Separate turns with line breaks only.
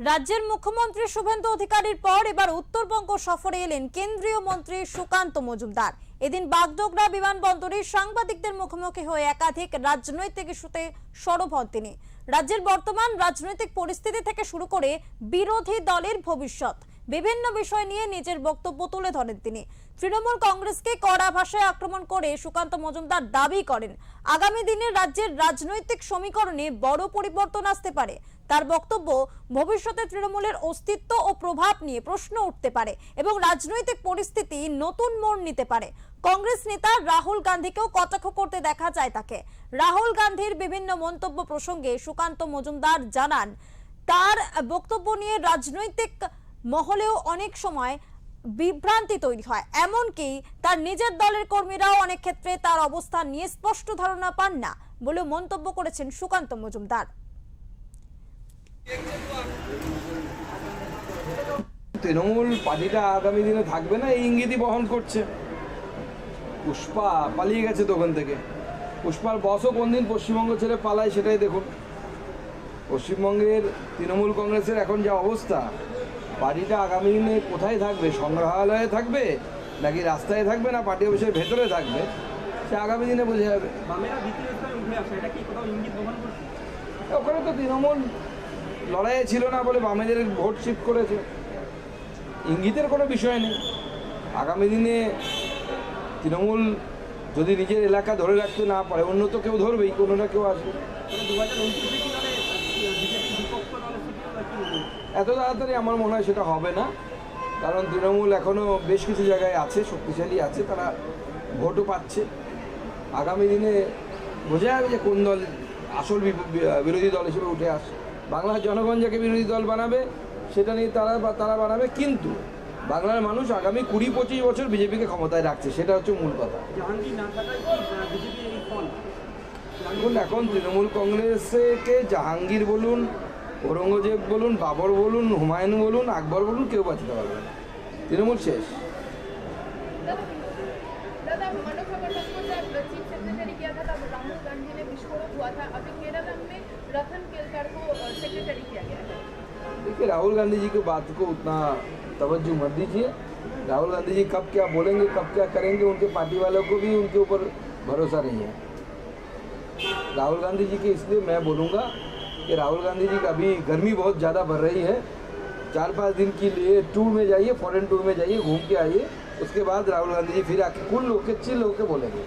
রাজ্যের মুখ্যমন্ত্রী শুভেন্দু অধিকারীর পর এবার উত্তরবঙ্গ সফরে এলেন কেন্দ্রীয় মন্ত্রী সুকান্ত মজুমদার। এদিন বাগডোগরা বিমানবন্দরে সাংবাদিকদের মুখোমুখি হয়ে একাধিক রাজনৈতিক ইস্যুতে সরব হন তিনি। রাজ্যের বর্তমান রাজনৈতিক পরিস্থিতি থেকে শুরু করে বিরোধী দলের ভবিষ্যৎ বিভিন্ন বিষয় নিয়ে নিজের বক্তব্য তুলে ধরেন তিনি। তৃণমূল কংগ্রেসকে কড়া ভাষায় আক্রমণ করে সুকান্ত মজুমদার দাবি করেন আগামী দিনে রাজ্যের রাজনৈতিক সমীকরণে বড় পরিবর্তন আসতে পারে। তার বক্তব্য, ভবিষ্যতে তৃণমূলের অস্তিত্ব ও প্রভাব নিয়ে প্রশ্ন উঠতে পারে এবং রাজনৈতিক পরিস্থিতি নতুন মোড় নিতে পারে। কংগ্রেস নেতা রাহুল গান্ধীকেও কটাক্ষ করতে দেখা যায় তাকে। রাহুল গান্ধীর বিভিন্ন মন্তব্য প্রসঙ্গে সুকান্ত মজুমদার জানান, তার বক্তব্য নিয়ে রাজনৈতিক মহলেও অনেক সময় বিভ্রান্তি তৈরি হয়, এমনকি তার নিজের দলের কর্মীরাও অনেক ক্ষেত্রে তার অবস্থান নিয়ে স্পষ্ট ধারণা পান না বলে মন্তব্য করেছেন সুকান্ত মজুমদার।
তৃণমূল পার্টিটা আগামী দিনে থাকবে না এই ইঙ্গিতই বহন করছে। পুষ্পা পালিয়ে গেছে দোকান থেকে। পুষ্পার বসও কোন দিন পশ্চিমবঙ্গ ছেড়ে পালায় সেটাই দেখুন। পশ্চিমবঙ্গের তৃণমূল কংগ্রেসের এখন যা অবস্থা, পার্টিটা আগামী দিনে কোথায় থাকবে, সংগ্রহালয়ে থাকবে নাকি রাস্তায় থাকবে না পার্টি অফিসের ভেতরে থাকবে, সে আগামী দিনে বোঝা যাবে। ওখানে তো তৃণমূল লড়াইয়ে ছিল না বলে বামেদের ভোট শিফট করেছে, ইঙ্গিতের কোনো বিষয় নেই। আগামী দিনে তৃণমূল যদি নিজের এলাকা ধরে রাখতে না পারে, অন্য তো কেউ ধরবেই, কোনো না কেউ আসবে। এত তাড়াতাড়ি আমার মনে হয় সেটা হবে না, কারণ তৃণমূল এখনও বেশ কিছু জায়গায় আছে, শক্তিশালী আছে, তারা ভোটও পাচ্ছে। আগামী দিনে বোঝা যাবে যে কোন দল আসল বিরোধী দল হিসেবে উঠে আসে। বাংলার জনগণ যাকে বিরোধী দল বানাবে সেটা নিয়ে তারা বানাবে, কিন্তু বাংলার মানুষ আগামী 20-25 বছর বিজেপিকে ক্ষমতায় রাখছে, সেটা হচ্ছে মূল কথা। এখন তৃণমূল কংগ্রেসকে জাহাঙ্গীর বলুন, ঔরঙ্গজেব বলুন, বাবর বলুন, হুমায়ুন বলুন, আকবর বলুন, কেউ বাঁচাতে পারবে না। তৃণমূল শেষ। देखिए, राहुल गांधी जी की बात को उतना तवज्जो मत दीजिए। राहुल गांधी जी कब क्या बोलेंगे, कब क्या करेंगे, उनके पार्टी वालों को भी उनके ऊपर भरोसा नहीं है। राहुल गांधी जी के इसलिए मैं बोलूँगा कि राहुल गांधी जी का अभी गर्मी बहुत ज़्यादा बढ़ रही है। 4-5 दिन के लिए टूर में जाइए, फॉरेन टूर में जाइए, घूम के आइए, उसके बाद राहुल गांधी जी फिर आके कूल होके चिल होके बोलेंगे।